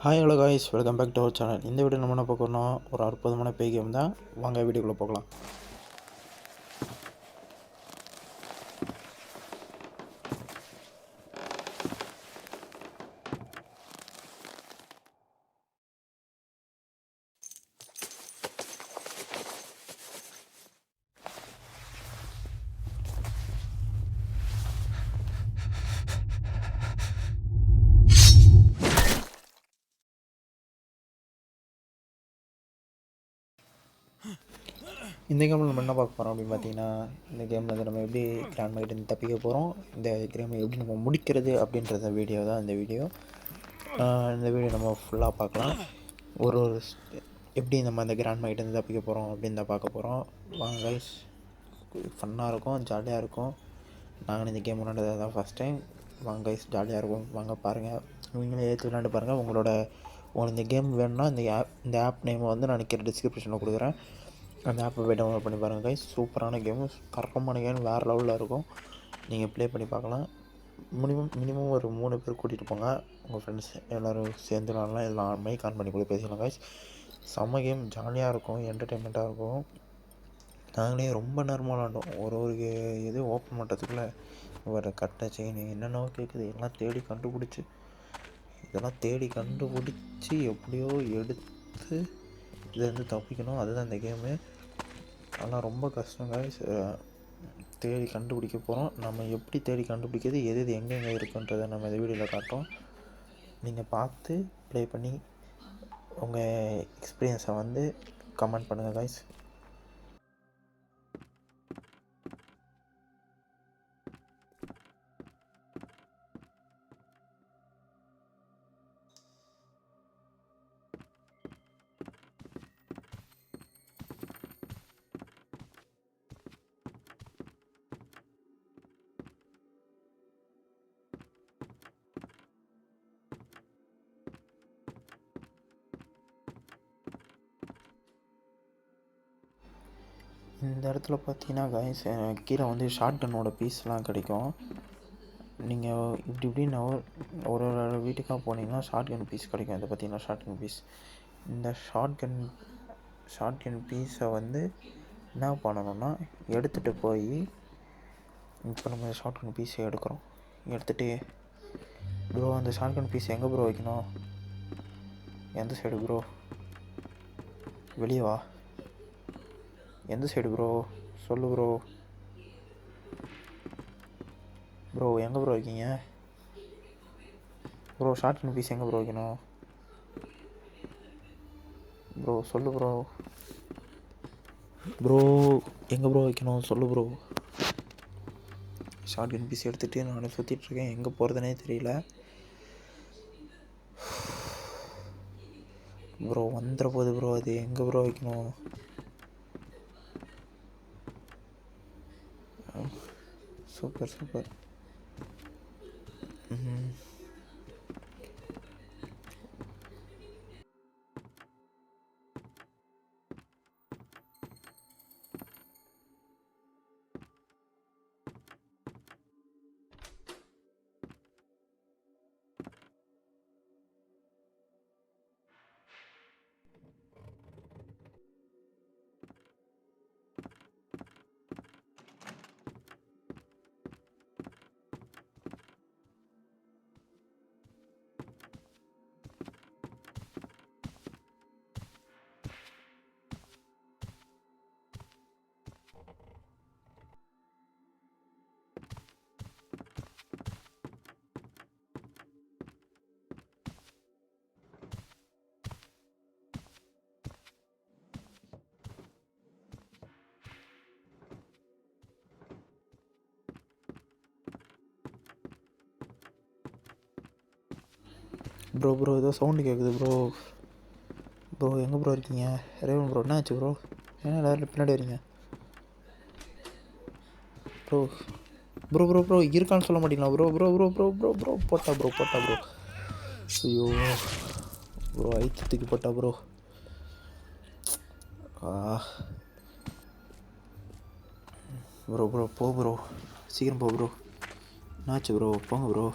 Hi hello guys, welcome back to our channel. இந்த video நம்ம என்ன பார்க்கணும், ஒரு அற்புதமான பேய் கேம் தான். வாங்க வீடியோக்குள்ளே போகலாம். இந்த கேமில் நம்ம என்ன பார்க்க போகிறோம் அப்படின்னு பார்த்தீங்கன்னா, இந்த கேமில் வந்து நம்ம எப்படி கிராண்ட் மைட்டு தப்பிக்க போகிறோம், இந்த கேமை எப்படி நம்ம முடிக்கிறது அப்படின்றத வீடியோ தான் இந்த வீடியோ. இந்த வீடியோ நம்ம ஃபுல்லாக பார்க்கலாம். ஒரு எப்படி நம்ம அந்த கிராண்ட் மைட்டு தப்பிக்க போகிறோம் அப்படின்னு தான் பார்க்க போகிறோம். வாங்க கைஸ், ஃபன்னாக இருக்கும், ஜாலியாக இருக்கும். நாங்கள் இந்த கேம் விளாண்டது தான் ஃபஸ்ட் டைம். வாங்க கைஸ், ஜாலியாக இருக்கும். வாங்க பாருங்கள், நீங்களே ஏற்றி விளாண்டு பாருங்கள். உங்களுக்கு இந்த கேம் வேணும்னா இந்த ஆப் நேமை வந்து நான் நிற்கிற டிஸ்கிரிப்ஷனில் கொடுக்குறேன். அந்த ஆப்பை போய் டவுன்லோட் பண்ணி பாருங்கள் கைஸ். சூப்பரான கேமு, தரமான கேம், வேறு லெவலில் இருக்கும். நீங்கள் ப்ளே பண்ணி பார்க்கலாம். மினிமம் ஒரு 3 பேர் கூட்டிகிட்டு போங்க. உங்கள் ஃப்ரெண்ட்ஸ் எல்லோரும் சேர்ந்து விளாட்லாம். எல்லாம் மைக் ஆன் பண்ணி கூட பேசிக்கலாம் கைஸ். செம்ம கேம், ஜாலியாக இருக்கும், என்டர்டெயின்மெண்ட்டாக இருக்கும். நாங்களே ரொம்ப நேரமாக விளாண்டோம். ஒரு இது ஓப்பன் பண்ணுறதுக்குள்ளே ஒரு கட்டை செயின் என்னென்னவோ கேட்குது. இதெல்லாம் தேடி கண்டுபிடிச்சி எப்படியோ எடுத்து இதுலேருந்து தப்பிக்கணும். அதுதான் இந்த கேமு. ஆனால் ரொம்ப கஷ்டங்க. தேடி கண்டுபிடிக்க போகிறோம். நம்ம எப்படி தேடி கண்டுபிடிக்கிறது, எது எங்கெங்கே இருக்குன்றதை நம்ம இந்த வீடியோவில் காட்டுறோம். நீங்கள் பார்த்து ப்ளே பண்ணி உங்கள் எக்ஸ்பீரியன்ஸை வந்து கமெண்ட் பண்ணுங்கள் கைஸ். இந்த இடத்துல பார்த்தீங்கன்னா கைஸ், கீழே வந்து ஷார்ட் கன்னோட பீஸ்லாம் கிடைக்கும். நீங்கள் இப்படின்னு ஒரு வீட்டுக்காக போனீங்கன்னா ஷார்ட் கன் பீஸ் கிடைக்கும். இதை பார்த்தீங்கன்னா ஷார்ட் கன் பீஸ். இந்த ஷார்ட் கன் பீஸை வந்து என்ன பண்ணணும்னா, எடுத்துகிட்டு போய் இப்போ நம்ம ஷார்ட் கன் பீஸை எடுத்துகிட்டு ப்ரோ அந்த ஷார்ட் கன் பீஸ் எங்கே ப்ரோ வைக்கணும், எந்த சைடு ப்ரோ, வெளியே வா, எந்த சைடு ப்ரோ, சொல்லு ப்ரோ. ப்ரோ எங்கே ப்ரோ இருக்கீங்க ப்ரோ? ஷார்ட் கன் பீஸ் எங்கே ப்ரோ வைக்கணும் ப்ரோ? சொல்லு ப்ரோ. ப்ரோ எங்கே ப்ரோ வைக்கணும், சொல்லு ப்ரோ. ஷார்ட் கன் பீஸ் எடுத்துகிட்டு நான் சுற்றிட்டுருக்கேன், எங்கே போகிறதுனே தெரியல ப்ரோ. வந்துட போகுது ப்ரோ, அது எங்கே ப்ரோ வைக்கணும்? சூப்பர். ப்ரோ ஏதோ சவுண்டு கேட்குது ப்ரோ எங்கே ப்ரோ இருக்கீங்க? ரேவன் ப்ரோ, என்ன ஆச்சு ப்ரோ? ஏன்னா எல்லோரும் பின்னாடி வரீங்க ப்ரோ இருக்கான்னு சொல்ல மாட்டீங்களா ப்ரோ? போட்டா ப்ரோ. ஐயோ ப்ரோ, ஐத்தத்துக்கு போட்டா ப்ரோ. ப்ரோ போ ப்ரோ, சீக்கிரம் போ ப்ரோ. என்னாச்சு ப்ரோ? போங்க ப்ரோ.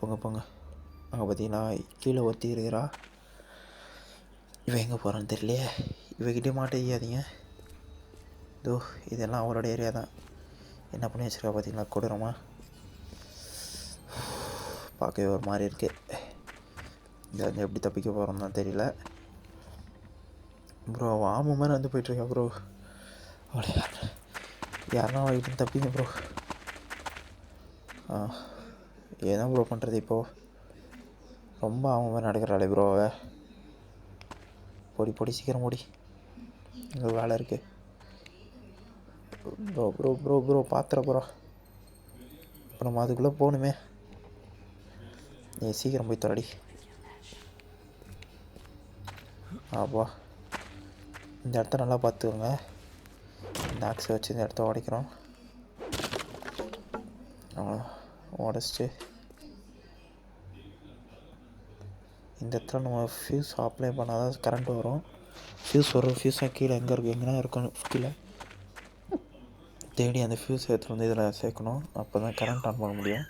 போங்க போங்க. அங்கே பார்த்தீங்கன்னா கீழே ஒத்தி இருக்கிறா. இவன் எங்கே போகிறான்னு தெரியலையே. இவகிட்டே மாட்டேங்காதீங்க. இதோ இதெல்லாம் அவரோட ஏரியா தான். என்ன பண்ணி வச்சுருக்கா பார்த்தீங்களா கொடூரமா. பார்க்கவே ஒரு மாதிரி இருக்குது. இதை வந்து எப்படி தப்பிக்க போகிறோம் தான் தெரியல. ப்ரோ ஆமாம் மாதிரி வந்து போயிட்டுருக்கா ப்ரோ. அவளை யாருன்னா வாங்கிட்டு தப்பிங்க ப்ரோ. ஏதான் ப்ரோ பண்ணுறது இப்போது. ரொம்ப ஆமாம் மாதிரி நடக்கிறாளே ப்ரோ. பொடி சீக்கிரம் ஓடி, இங்கே வேலை இருக்குது. ப்ரோ ப்ரோ ப்ரோ ப்ரோ பாத்திர ப்ரோ. இப்போ நம்ம அதுக்குள்ளே போகணுமே. நீ சீக்கிரம் போய் தொலைடி. ஆப்பா இந்த இடத்த நல்லா பார்த்துக்கோங்க. இந்த ஆக்ஸை வச்சு இந்த இடத்த உடைக்கிறோம். உடச்சிட்டு இந்த இடத்துல நம்ம ஃபியூஸ் அப்ளை பண்ணால் தான் கரண்ட் வரும். ஃபியூஸாக கீழே எங்கே இருக்குது, எங்கன்னா இருக்கணும் கீழே தேடி அந்த ஃபியூஸ் எடுத்துகிட்டு வந்து இதில் சேர்க்கணும். அப்போ தான் கரண்ட் ஆன் பண்ண முடியும்.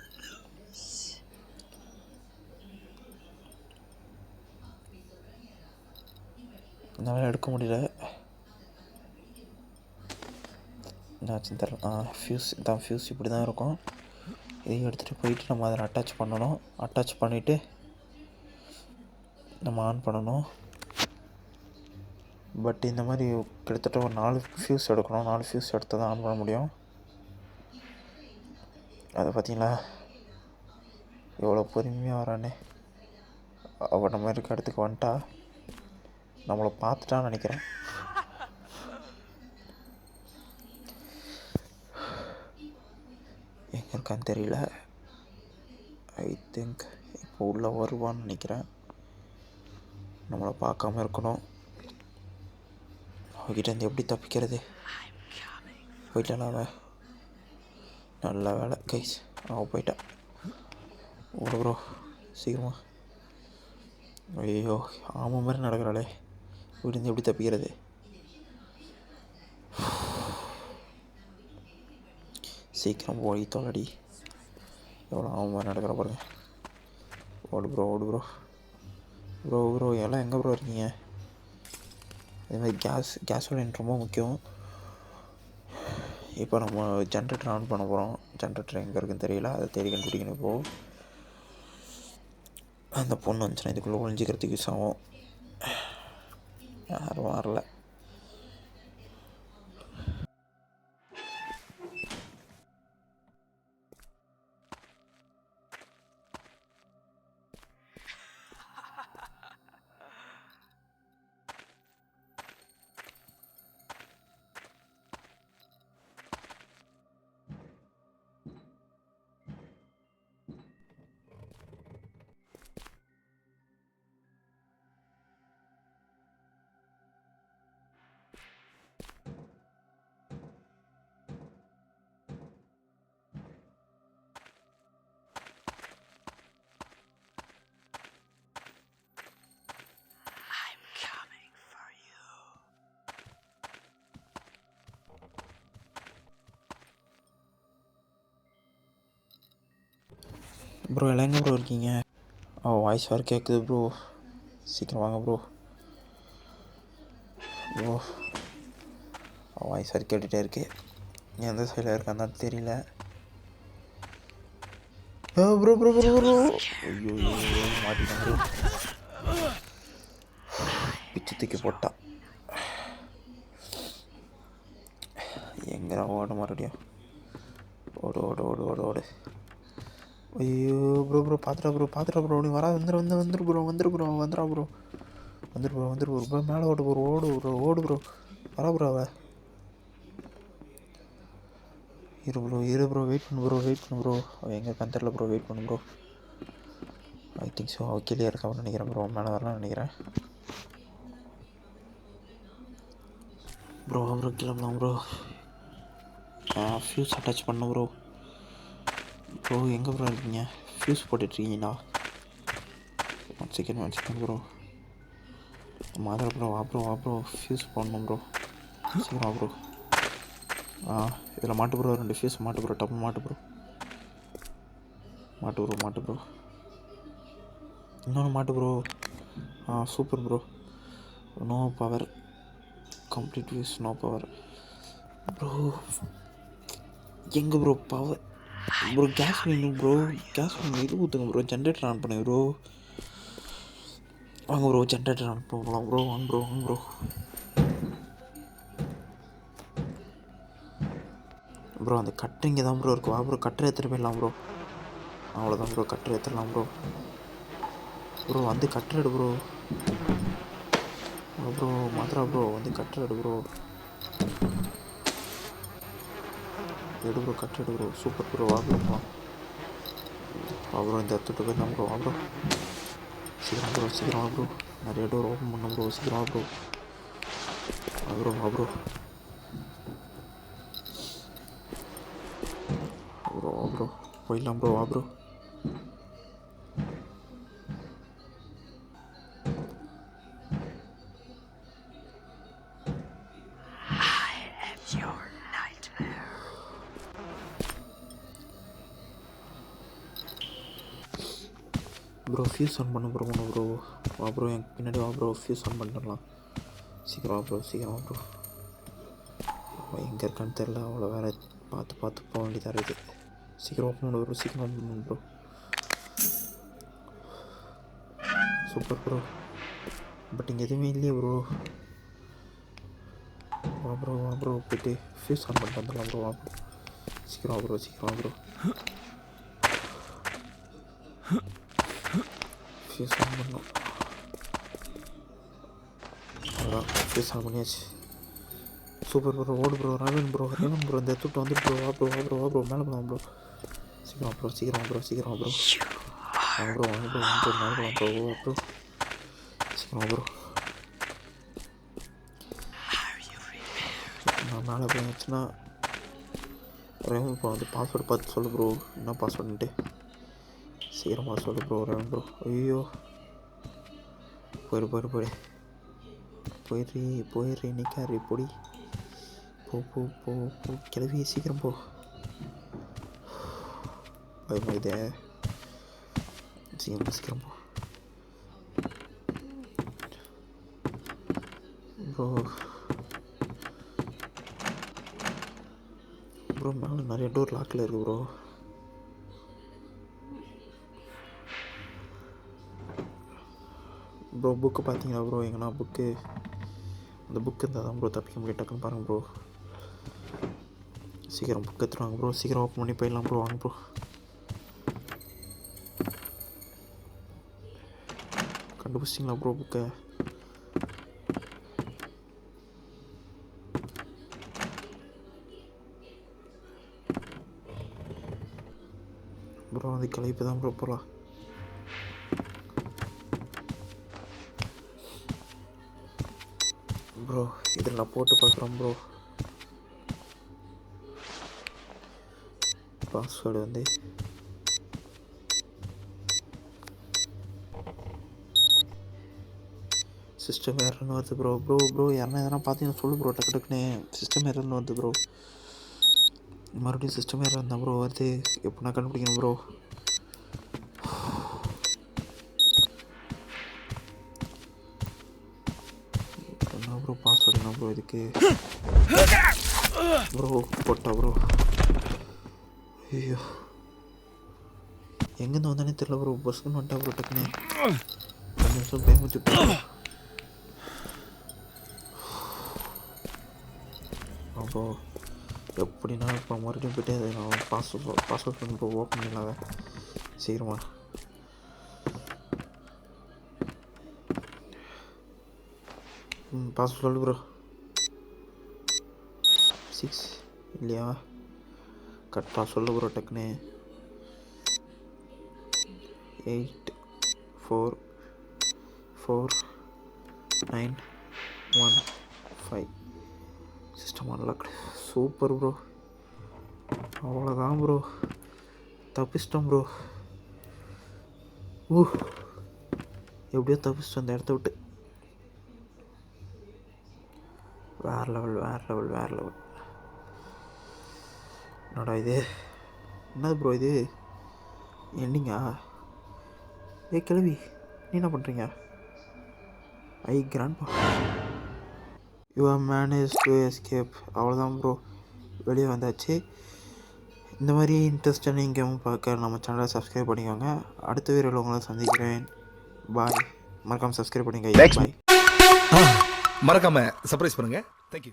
என்னால் எடுக்க முடியல. என்னாச்சுன்னு தெரியல. ஃபியூஸ் இப்படி தான் இருக்கும். இதையும் எடுத்துகிட்டு போயிட்டு நம்ம அதில் அட்டாச் பண்ணணும். அட்டாச் பண்ணிவிட்டு நம்ம ஆன் பண்ணணும். பட் இந்த மாதிரி கிட்டத்தட்ட ஒரு 4 ஃபியூஸ் எடுக்கணும். 4 ஃபியூஸ் எடுத்து தான் ஆன் பண்ண முடியும். அதை பார்த்தீங்களா எவ்வளோ பொறுமையாக வரானே. அவள் நம்ம இருக்க இடத்துக்கு வந்துட்டா. நம்மளை பார்த்துட்டான்னு நினைக்கிறேன். எங்கே இருக்கான்னு தெரியல. ஐ திங்க் இப்போ உள்ளே வருவான்னு நினைக்கிறேன். நம்மளை பார்க்காம இருக்கணும். அவகிட்டேருந்து எப்படி தப்பிக்கிறது? போயிட்டானா அவன்? நல்ல வேலை கைஸ், அவன் போயிட்டான். ஓடு ப்ரோ சீக்கிரமா. ஐயோ ஆமாம் மாதிரி நடக்கிறாளே. வீட்டிலேருந்து எப்படி தப்பிக்கிறது? சீக்கிரம் போய் தொலைடி. எவ்வளோ ஆமாம் மாதிரி நடக்கிற பாருங்க. ஓடு ப்ரோ. ப்ரோ எல்லாம் எங்கே ப்ரோ இருக்கீங்க? அதேமாதிரி கேஸோலின் ரொம்ப முக்கியம். இப்போ நம்ம ஜென்ரேட்டர் ஆன் பண்ண போகிறோம். ஜென்ரேட்டர் எங்கே இருக்குன்னு தெரியல. அதை தேடி கண்டுபிடிக்கணும். இப்போது அந்த பொண்ணு வந்துச்சுன்னா இதுக்குள்ளே ஒழிஞ்சிக்கிறதுக்கு யூஸ் ஆகும். யாரும் வரல. ப்ரோ எல்லாம் எங்கே ப்ரோ இருக்கீங்க? வாய்ஸ் வேறு கேட்குது ப்ரோ. சீக்கிரம் வாங்க ப்ரோ. வாய்ஸ் வேறு கேட்டுகிட்டே இருக்கு. எந்த சைடில் இருக்கான்னு தான் தெரியல. ப்ரோ ஐயோ மாட்டிட்டான் ப்ரோ. பிச்சு தூக்கி போட்டா. எங்கே ஓட மறுபடியும். ஓடு. ஐயோ ப்ரோ பார்த்துட்டா ப்ரோ. நீ வரா வந்துரு ப்ரோ. மேலே ஓடு ப்ரோ. வரா ப்ரோ அவ. இரு ப்ரோ வெயிட் பண்ணு ப்ரோ. அவள் எங்கே கந்தரில் ப்ரோ வெயிட் பண்ணு ப்ரோ. ஐ திங்க் ஸோ அவள் கீழே இருக்கான்னு நினைக்கிறேன் ப்ரோ. மேலே வரலாம்னு நினைக்கிறேன் ப்ரோ. கிளம்பலாம் ப்ரோ. ஃபியூஸ் அட்டாச் பண்ண ப்ரோ. எங்கே ப்ரோ இருக்கீங்க? ஃபியூஸ் போட்டுட்ருக்கீங்களா? One second bro. ப்ரோ வா ப்ரோ ஃபியூஸ் போடணும் ப்ரோ. சீக்கிரம் வா ப்ரோ. இதில் மாட்டு ப்ரோ. 2 ஃபியூஸ் மாட்டு ப்ரோ. டப்பு மாட்டு ப்ரோ. இன்னொன்று மாட்டு bro. Super bro. No power, complete use no power bro. எங்கே ப்ரோ பவர் ப்ரோ? கேஸ் வேணும் ப்ரோ, கேஸ் வேணும். இது ஊற்றுங்க ப்ரோ, ஜென்ரேட்டர் ஆன் பண்ணுங்க ப்ரோ. வாங்க ப்ரோ, ஜென்ரேட்டர் ஆன் பண்ணலாம் ப்ரோ. வாங்க ப்ரோ, வாங்க ப்ரோ. ப்ரோ அந்த கட்டர் இங்கே தான் ப்ரோ இருக்குது. வா ப்ரோ, கட்டரை எடுத்துகிட்டு போயிடலாம் ப்ரோ. அவ்வளோதான் ப்ரோ, கட்டரை எடுத்துடலாம் ப்ரோ. ப்ரோ வந்து கட்டர் எடு ப்ரோ. ப்ரோ மாத்திரா ப்ரோ, வந்து கட்டர் எடு ப்ரோ. எடு ப்ரோ, கட்டர் எடு ப்ரோ. Super bro. வா ப்ரோ, வா ப்ரோ. இந்த இடத்துட்டு போயிடலாம் ப்ரோ. வா ப்ரோ, சீக்கிரம் ப்ரோ, சீக்கிரம் வா ப்ரோ. நிறைய டோர் ஓப்பன் பண்ண ப்ரோ. சீக்கிரம் வா ப்ரோ. வா ப்ரோ, வா ப்ரோ. ப்ரோ வா ப்ரோ, போயிடலாம் ப்ரோ. வா ப்ரோ. ப்ரோ ஃபியூஸ் ஆன் பண்ண ப்ரோ. ஒன்று ப்ரோ. வா ப்ரோ, என் பின்னாடி வா ப்ரோ. ஃபியூஸ் ஆன் பண்ணிடலாம். சீக்கிரம் வா ப்ரோ, சீக்கிரம் வா ப்ரோ. எங்கே இருக்கான்னு தெரில, அவ்வளோ வேறு பார்த்து பார்த்து போக வேண்டியதாக இருக்குது. சீக்கிரம் ஓப்பன் பண்ண ப்ரோ, சீக்கிரம் ஓப்பன் பண்ண ப்ரோ. Super bro. பட் இங்கே எதுவுமே இல்லையே ப்ரோ. வா ப்ரோ, வா ப்ரோ. போய்ட்டு ஃபியூஸ் ஆன் பண்ணிட்டு வந்துடலாம் ப்ரோ. வா ப்ரோ, சீக்கிரம் வா ப்ரோ, சீக்கிரம் வா ப்ரோ. ஃபியூஸ் ஆன் பண்ணலாம். அவ்வளோதான், ஃபியூஸ் ஆன் பண்ணியாச்சு. Super bro. ஓடு bro. Raven bro, Raven bro. இந்த இடத்துட்டு வந்துட்டு ப்ரோ. வா ப்ரோ, வா ப்ரோ, வா ப்ரோ. மேலே போகலாம் ப்ரோ. சீக்கிரம் ப்ரோ, சீக்கிரம் ப்ரோ, சீக்கிரம் ப்ரோ. வா ப்ரோ, வாங்க ப்ரோ, வாங்க ப்ரோ. மேலே போகலாம் ப்ரோ. வா ப்ரோ, சீக்கிரம் ப்ரோ. நான் மேலே போயாச்சுன்னா ரேவன் ப்ரோ வந்து பாஸ்வேர்டு பார்த்து சொல்லு ப்ரோ. என்ன பாஸ்வேர்டுன்ட்டு சீக்கிரமாக சொல்லு ப்ரோ. Raven bro. ஐயோ, போயிடு போயிடு போயிடு. போயிடுறி நிற்காரு பொடி. போ போ போ போ கிளவி, சீக்கிரம் போ. பயமாகுதே. சீக்கிரம் சீக்கிரம் போ ப்ரோ. ப்ரோ மேலே நிறைய டோர் லாக்கில் இருக்குது ப்ரோ. ப்ரோ புக்கு பார்த்தீங்களா ப்ரோ? எங்கன்னா புக்கு, அந்த புக்கு இருந்தால் தான் ப்ரோ தப்பிக்க முடியும். டக்குன்னு பாருங்கள் ப்ரோ. சீக்கிரம் புக் எடுத்துருவாங்க ப்ரோ. சீக்கிரம் ஓப்பன் பண்ணி போயிடலாம் ப்ரோ. வாங்க ப்ரோ. கண்டுபிடிச்சிங்களா ப்ரோ புக்கை? ப்ரோ அது கலைப்பு தான் ப்ரோ. போகலாம் ப்ரோ. இதில் நான் போட்டு பார்க்குறேன் ப்ரோ. பாஸ்வேர்டு வந்து சிஸ்டம் எரர்னு வருது ப்ரோ. ப்ரோ யாருன்னா எதனா பார்த்தீங்கன்னா சொல்லு ப்ரோ. டக்கு டக்குன்னு சிஸ்டம் எரர்னு வருது ப்ரோ. மறுபடியும் சிஸ்டம் எரர் இருந்தால் ப்ரோ வருது. எப்படின்னா கண்டுபிடிக்கணும் ப்ரோ. என்ன ப்ரோ பாஸ்வேர்டு? என்ன ப்ரோ இதுக்கு ப்ரோ போட்டா ப்ரோ? ஐயோ, எங்கேருந்து வந்தானே தெரியல ப்ரோ. பஸ்ஸுன்னு வந்துட்டா ப்ரோ. டக்குன்னு 2 நிமிஷம் பயமுத்தி விட்டா ப்ரோ. எப்படின்னா இப்போ மறுபடியும் போய்ட்டு அதை நான் பாஸ்வேர்ட் பண்ணி ப்ரோ ஓப்பன் பண்ணிடலாங்க சீக்கிரமா. பாஸ்வேர்ட் சொல்லு ப்ரோ. 6 இல்லையா? கரெக்டாக சொல்லு ப்ரோ. டக்குன்னு 8 4 4 9 1 5. System unlock. Super bro. அவ்வளோதான் ப்ரோ, தப்பிச்சிட்டோம் ப்ரோ. எப்படியோ தப்பிச்சிட்டோம் அந்த இடத்த விட்டு. வேறு லெவல், வேறு லெவல், வேறு லெவல். என்னடா இது? என்னது ப்ரோ இது? எண்டிங்கா? கிளவி நீ என்ன பண்ணுறீங்க? I grandpa your manage to escape. அவ்வளோதான் ப்ரோ, வெளியே வந்தாச்சு. இந்த மாதிரி இன்ட்ரெஸ்டான கேமும் பார்க்க நம்ம சேனலை சப்ஸ்கிரைப் பண்ணிக்கோங்க. அடுத்த வீடியோவில் உங்களை சந்திக்கிறேன். பாய். மறக்காமல் சப்ஸ்கிரைப் பண்ணிக்கோங்க. பாய். மறக்காம சர்ப்ரைஸ் பண்ணுங்க. தேங்க்யூ.